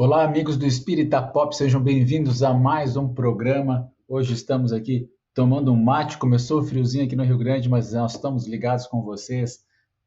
Olá, amigos do Espírita Pop, sejam bem-vindos a mais um programa. Hoje estamos aqui tomando um mate. Começou o friozinho aqui no Rio Grande, mas nós estamos ligados com vocês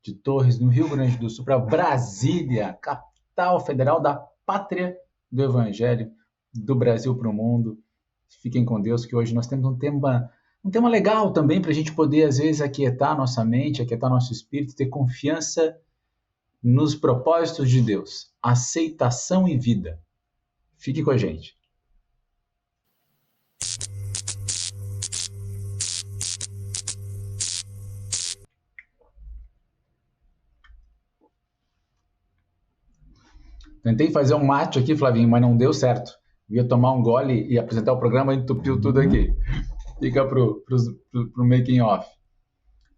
de Torres, no Rio Grande do Sul, para Brasília, capital federal da pátria do Evangelho, do Brasil para o mundo. Fiquem com Deus, que hoje nós temos um tema legal também para a gente poder, às vezes, aquietar nossa mente, aquietar nosso espírito, ter confiança nos propósitos de Deus, aceitação e vida. Fique com a gente. Tentei fazer um mate aqui, Flavinho, mas não deu certo. Ia tomar um gole e apresentar o programa e entupiu tudo aqui. Fica pro making off.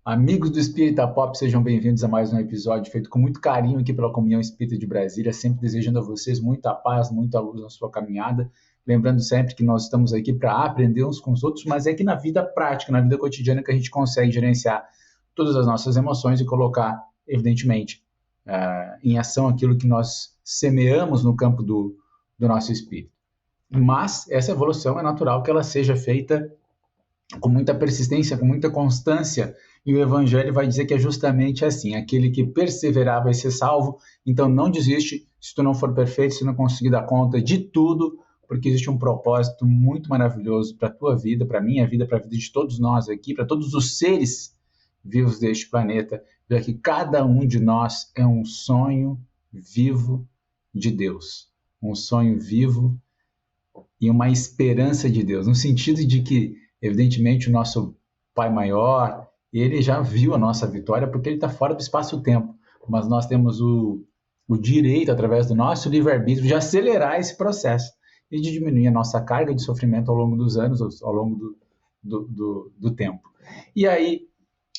Amigos do Espírita Pop, sejam bem-vindos a mais um episódio feito com muito carinho aqui pela Comunhão Espírita de Brasília, sempre desejando a vocês muita paz, muita luz na sua caminhada, lembrando sempre que nós estamos aqui para aprender uns com os outros, mas é que na vida prática, na vida cotidiana que a gente consegue gerenciar todas as nossas emoções e colocar, evidentemente, em ação aquilo que nós semeamos no campo do nosso espírito. Mas essa evolução é natural que ela seja feita com muita persistência, com muita constância, e o Evangelho vai dizer que é justamente assim: aquele que perseverar vai ser salvo. Então não desiste se tu não for perfeito, se não conseguir dar conta de tudo, porque existe um propósito muito maravilhoso para a tua vida, para a minha vida, para a vida de todos nós aqui, para todos os seres vivos deste planeta, já que cada um de nós é um sonho vivo de Deus, um sonho vivo e uma esperança de Deus, no sentido de que, evidentemente, o nosso Pai Maior, ele já viu a nossa vitória porque ele está fora do espaço-tempo, mas nós temos o direito, através do nosso livre-arbítrio, de acelerar esse processo e de diminuir a nossa carga de sofrimento ao longo dos anos, ao longo do tempo. E aí,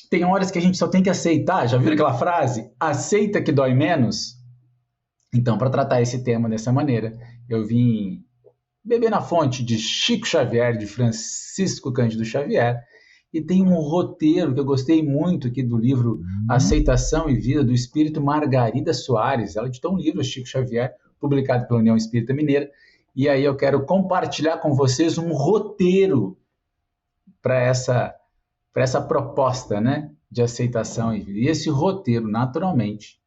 tem horas que a gente só tem que aceitar, já viram aquela frase? Aceita que dói menos? Então, para tratar esse tema dessa maneira, eu vim beber na fonte de Chico Xavier, de Francisco Cândido Xavier, e tem um roteiro que eu gostei muito aqui do livro Aceitação e Vida, do espírito Margarida Soares. Ela editou um livro, Chico Xavier, publicado pela União Espírita Mineira, e aí eu quero compartilhar com vocês um roteiro para essa proposta, né, de aceitação e vida. E esse roteiro, naturalmente,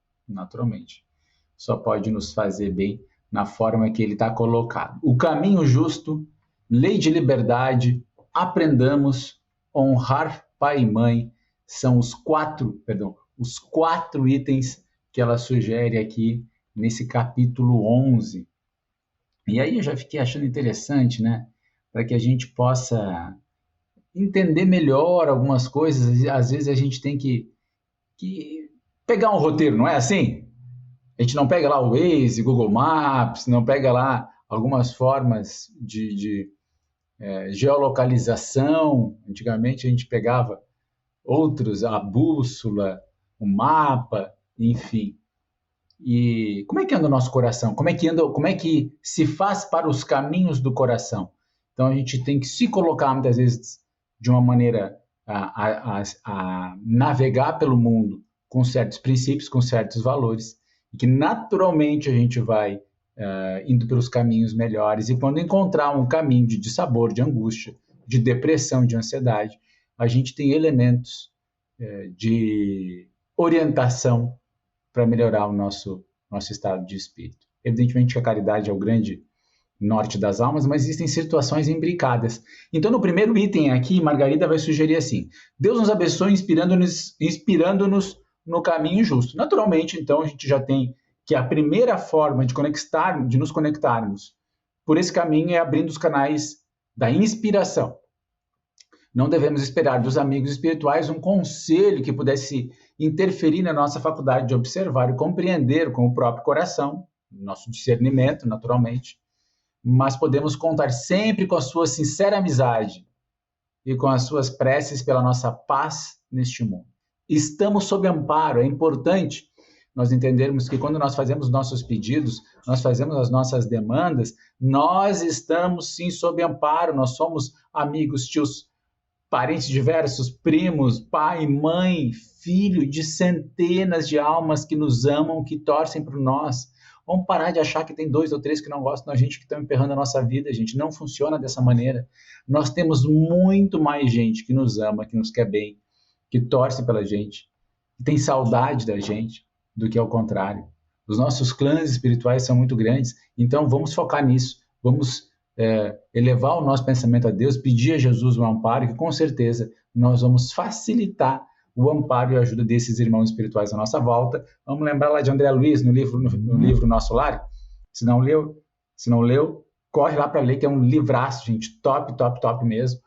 só pode nos fazer bem na forma que ele está colocado. O caminho justo, lei de liberdade, aprendamos, honrar pai e mãe, são os quatro itens que ela sugere aqui nesse capítulo 11. E aí eu já fiquei achando interessante, né, para que a gente possa entender melhor algumas coisas. Às vezes a gente tem que pegar um roteiro, não é assim? A gente não pega lá o Waze, Google Maps, não pega lá algumas formas de geolocalização. Antigamente a gente pegava outros, a bússola, o mapa, enfim. E como é que anda o nosso coração? Como é que se faz para os caminhos do coração? Então a gente tem que se colocar muitas vezes de uma maneira a navegar pelo mundo com certos princípios, com certos valores, e que naturalmente a gente vai indo pelos caminhos melhores, e quando encontrar um caminho de dissabor, de angústia, de depressão, de ansiedade, a gente tem elementos de orientação para melhorar o nosso estado de espírito. Evidentemente que a caridade é o grande norte das almas, mas existem situações imbricadas. Então, no primeiro item aqui, Margarida vai sugerir assim: Deus nos abençoe inspirando-nos no caminho justo. Naturalmente, então, a gente já tem que a primeira forma de nos conectarmos por esse caminho é abrindo os canais da inspiração. Não devemos esperar dos amigos espirituais um conselho que pudesse interferir na nossa faculdade de observar e compreender com o próprio coração, nosso discernimento, naturalmente, mas podemos contar sempre com a sua sincera amizade e com as suas preces pela nossa paz neste mundo. Estamos sob amparo. É importante nós entendermos que quando nós fazemos nossos pedidos, nós fazemos as nossas demandas, nós estamos sim sob amparo. Nós somos amigos, tios, parentes diversos, primos, pai, mãe, filho de centenas de almas que nos amam, que torcem por nós. Vamos parar de achar que tem 2 ou 3 que não gostam da gente, que estão emperrando a nossa vida, gente. Não funciona dessa maneira. Nós temos muito mais gente que nos ama, que nos quer bem, que torce pela gente, que tem saudade da gente, do que ao contrário. Os nossos clãs espirituais são muito grandes, então vamos focar nisso. Vamos elevar o nosso pensamento a Deus, pedir a Jesus um amparo, que com certeza nós vamos facilitar o amparo e a ajuda desses irmãos espirituais à nossa volta. Vamos lembrar lá de André Luiz, no livro Nosso Lar. Se não leu, corre lá para ler, que é um livraço, gente, top, top, top mesmo.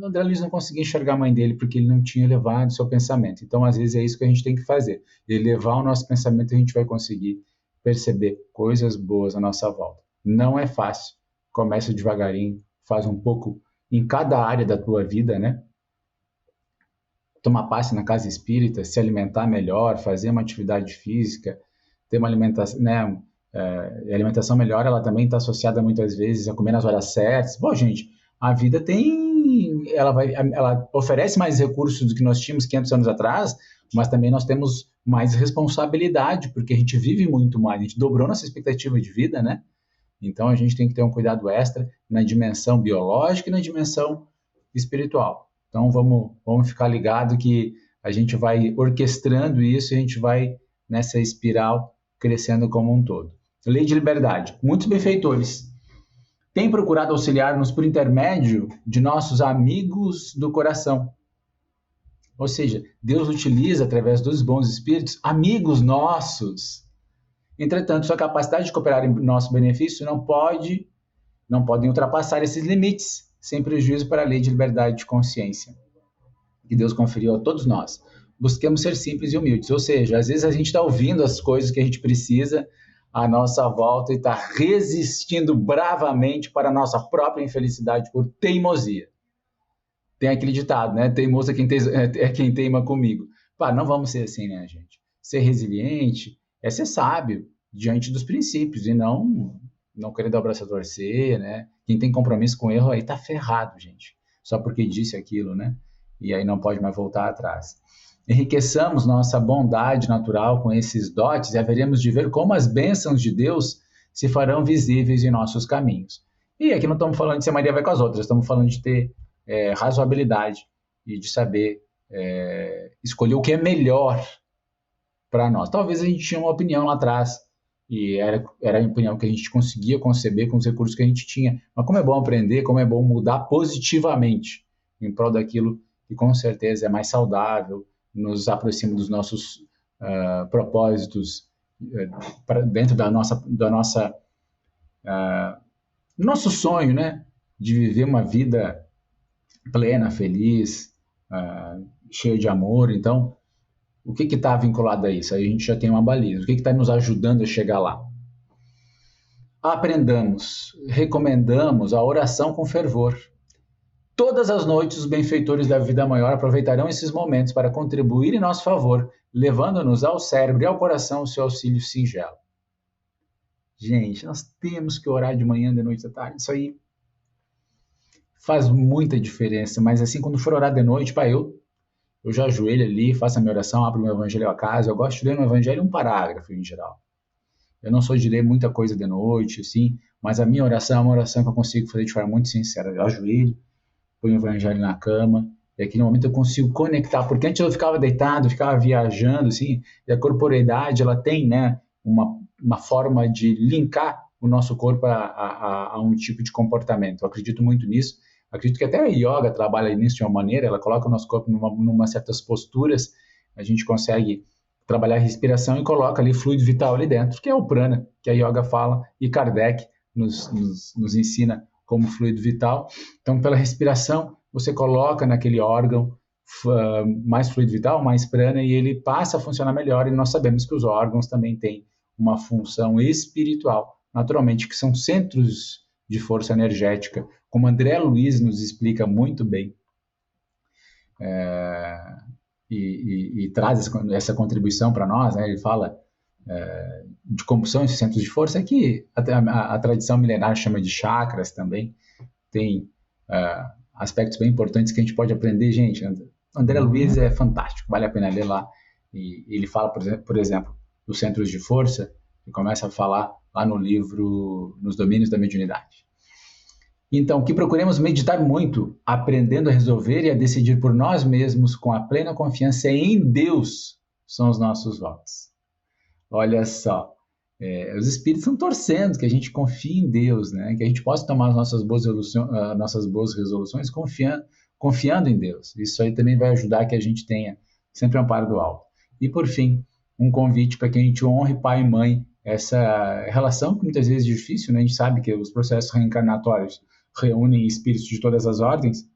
André Luiz não conseguia enxergar a mãe dele porque ele não tinha elevado o seu pensamento. Então, às vezes, é isso que a gente tem que fazer. Elevar o nosso pensamento e a gente vai conseguir perceber coisas boas à nossa volta. Não é fácil. Começa devagarinho, faz um pouco em cada área da tua vida, né? Tomar passe na casa espírita, se alimentar melhor, fazer uma atividade física, ter uma alimentação, né? A alimentação melhor, ela também está associada muitas vezes a comer nas horas certas. Bom, gente, a vida ela oferece mais recursos do que nós tínhamos 500 anos atrás, mas também nós temos mais responsabilidade, porque a gente vive muito mais, a gente dobrou nossa expectativa de vida, né? Então a gente tem que ter um cuidado extra na dimensão biológica e na dimensão espiritual. Então vamos ficar ligado que a gente vai orquestrando isso e a gente vai nessa espiral crescendo como um todo. Lei de liberdade. Muitos benfeitores têm procurado auxiliar-nos por intermédio de nossos amigos do coração. Ou seja, Deus utiliza, através dos bons espíritos, amigos nossos. Entretanto, sua capacidade de cooperar em nosso benefício não podem ultrapassar esses limites, sem prejuízo para a lei de liberdade de consciência que Deus conferiu a todos nós. Busquemos ser simples e humildes, ou seja, às vezes a gente está ouvindo as coisas que a gente precisa à nossa volta e está resistindo bravamente para a nossa própria infelicidade por teimosia. Tem aquele ditado, né? Teimoso é quem teima comigo. Não vamos ser assim, né, gente? Ser resiliente é ser sábio diante dos princípios e não querer dar o braço a torcer, né? Quem tem compromisso com o erro aí tá ferrado, gente. Só porque disse aquilo, né? E aí não pode mais voltar atrás. Enriqueçamos nossa bondade natural com esses dotes e haveremos de ver como as bênçãos de Deus se farão visíveis em nossos caminhos. E aqui não estamos falando de ser Maria vai com as outras, estamos falando de ter razoabilidade e de saber escolher o que é melhor para nós. Talvez a gente tinha uma opinião lá atrás e era a opinião que a gente conseguia conceber com os recursos que a gente tinha. Mas como é bom aprender, como é bom mudar positivamente em prol daquilo que com certeza é mais saudável, nos aproxima dos nossos propósitos dentro da nosso sonho, né? De viver uma vida plena, feliz, cheia de amor. Então, o que está vinculado a isso? Aí a gente já tem uma baliza. O que está nos ajudando a chegar lá? Aprendamos, recomendamos a oração com fervor. Todas as noites, os benfeitores da vida maior aproveitarão esses momentos para contribuir em nosso favor, levando-nos ao cérebro e ao coração o seu auxílio singelo. Gente, nós temos que orar de manhã, de noite, de tarde. Isso aí faz muita diferença, mas assim, quando for orar de noite, eu já ajoelho ali, faço a minha oração, abro o meu evangelho a casa. Eu gosto de ler no evangelho um parágrafo em geral. Eu não sou de ler muita coisa de noite, assim, mas a minha oração é uma oração que eu consigo fazer de forma muito sincera. Eu ajoelho, ponho o evangelho na cama, e aqui no momento eu consigo conectar, porque antes eu ficava deitado, ficava viajando, assim, e a corporeidade, ela tem, né, uma forma de linkar o nosso corpo a um tipo de comportamento. Eu acredito muito nisso. Acredito que até a yoga trabalha nisso de uma maneira, ela coloca o nosso corpo numa certas posturas, a gente consegue trabalhar a respiração e coloca ali fluido vital ali dentro, que é o prana, que a yoga fala, e Kardec nos ensina como fluido vital. Então, pela respiração, você coloca naquele órgão mais fluido vital, mais prana, e ele passa a funcionar melhor, e nós sabemos que os órgãos também têm uma função espiritual, naturalmente, que são centros de força energética, como André Luiz nos explica muito bem, e traz essa contribuição para nós, né? Ele fala de como são esses centros de força, que a tradição milenar chama de chakras também, tem aspectos bem importantes que a gente pode aprender, gente. André Luiz é fantástico, vale a pena ler lá, e ele fala, por exemplo, dos centros de força, que começa a falar lá no livro Nos Domínios da Mediunidade. Então, que procuremos meditar muito, aprendendo a resolver e a decidir por nós mesmos com a plena confiança em Deus, são os nossos votos. Olha só, os espíritos estão torcendo que a gente confie em Deus, né? Que a gente possa tomar as nossas boas resoluções confiando em Deus. Isso aí também vai ajudar que a gente tenha sempre um amparo do alto. E, por fim, um convite para que a gente honre pai e mãe, essa relação que muitas vezes é difícil, né? A gente sabe que os processos reencarnatórios reúnem espíritos de todas as ordens,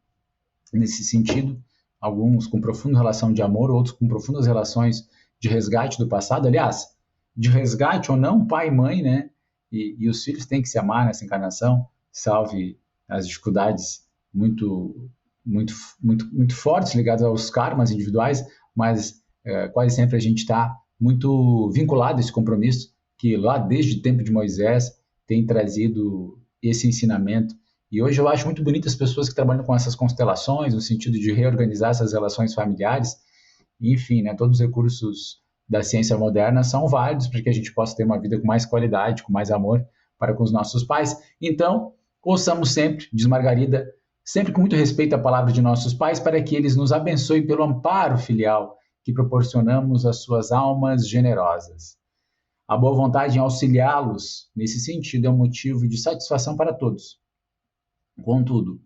nesse sentido, alguns com profunda relação de amor, outros com profundas relações de resgate do passado. Aliás, de resgate ou não, pai e mãe, né? E os filhos têm que se amar nessa encarnação, salve as dificuldades muito fortes ligadas aos karmas individuais, mas quase sempre a gente está muito vinculado a esse compromisso que lá desde o tempo de Moisés tem trazido esse ensinamento. E hoje eu acho muito bonito as pessoas que trabalham com essas constelações, no sentido de reorganizar essas relações familiares. Enfim, né, todos os recursos da ciência moderna são válidos para que a gente possa ter uma vida com mais qualidade, com mais amor para com os nossos pais. Então, ouçamos sempre, diz Margarida, sempre com muito respeito à palavra de nossos pais, para que eles nos abençoem pelo amparo filial que proporcionamos às suas almas generosas. A boa vontade em auxiliá-los, nesse sentido, é um motivo de satisfação para todos. Contudo,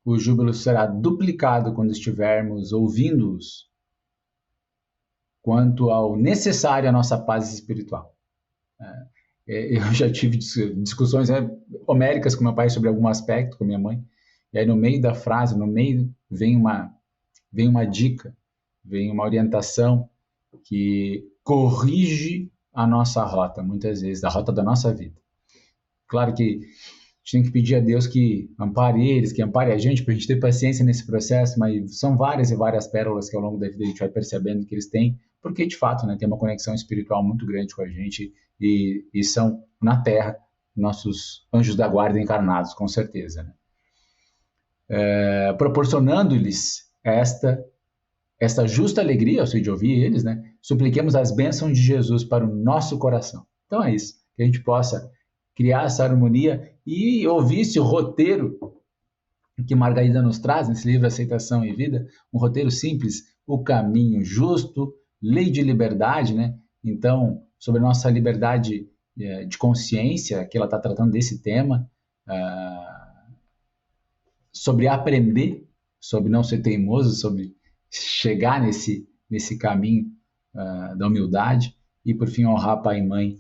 o júbilo será duplicado quando estivermos ouvindo-os quanto ao necessário à nossa paz espiritual. Eu já tive discussões homéricas com meu pai sobre algum aspecto, com minha mãe, e aí no meio da frase, no meio, vem uma dica, vem uma orientação que corrige a nossa rota, muitas vezes, a rota da nossa vida. Claro que a gente tem que pedir a Deus que ampare eles, que ampare a gente, para a gente ter paciência nesse processo, mas são várias e várias pérolas que ao longo da vida a gente vai percebendo que eles têm, porque de fato, né, tem uma conexão espiritual muito grande com a gente e são, na Terra, nossos anjos da guarda encarnados, com certeza. Né? Proporcionando-lhes esta justa alegria, ao de ouvir eles, né, supliquemos as bênçãos de Jesus para o nosso coração. Então é isso, que a gente possa criar essa harmonia e ouvir esse roteiro que Margarida nos traz nesse livro Aceitação e Vida, um roteiro simples, o caminho justo, lei de liberdade, né? Então, sobre a nossa liberdade de consciência, que ela está tratando desse tema, sobre aprender, sobre não ser teimoso, sobre chegar nesse caminho da humildade e, por fim, honrar pai e mãe,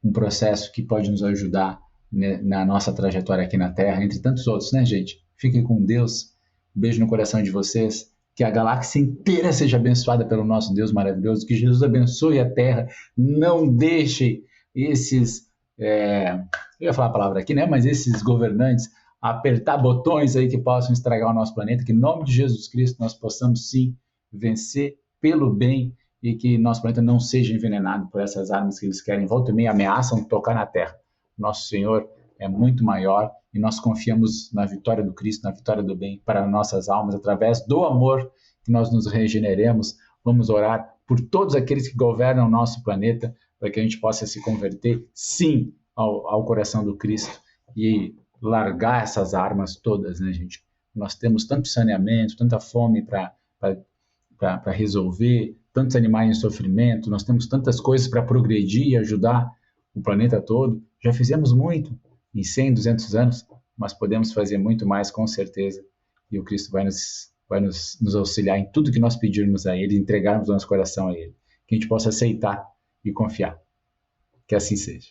um processo que pode nos ajudar, né, na nossa trajetória aqui na Terra, entre tantos outros, né, gente? Fiquem com Deus, beijo no coração de vocês, que a galáxia inteira seja abençoada pelo nosso Deus maravilhoso, que Jesus abençoe a Terra, não deixe esses, eu ia falar a palavra aqui, né, mas esses governantes apertar botões aí que possam estragar o nosso planeta, que em nome de Jesus Cristo nós possamos sim vencer pelo bem e que nosso planeta não seja envenenado por essas armas que eles querem, volta e meia ameaçam tocar na Terra. Nosso Senhor é muito maior e nós confiamos na vitória do Cristo, na vitória do bem para nossas almas, através do amor que nós nos regeneremos. Vamos orar por todos aqueles que governam o nosso planeta, para que a gente possa se converter, sim, ao coração do Cristo e largar essas armas todas, né, gente? Nós temos tanto saneamento, tanta fome para resolver, tantos animais em sofrimento, nós temos tantas coisas para progredir e ajudar o planeta todo. Já fizemos muito em 100, 200 anos, mas podemos fazer muito mais com certeza. E o Cristo vai nos auxiliar em tudo que nós pedirmos a Ele, entregarmos o nosso coração a Ele. Que a gente possa aceitar e confiar. Que assim seja.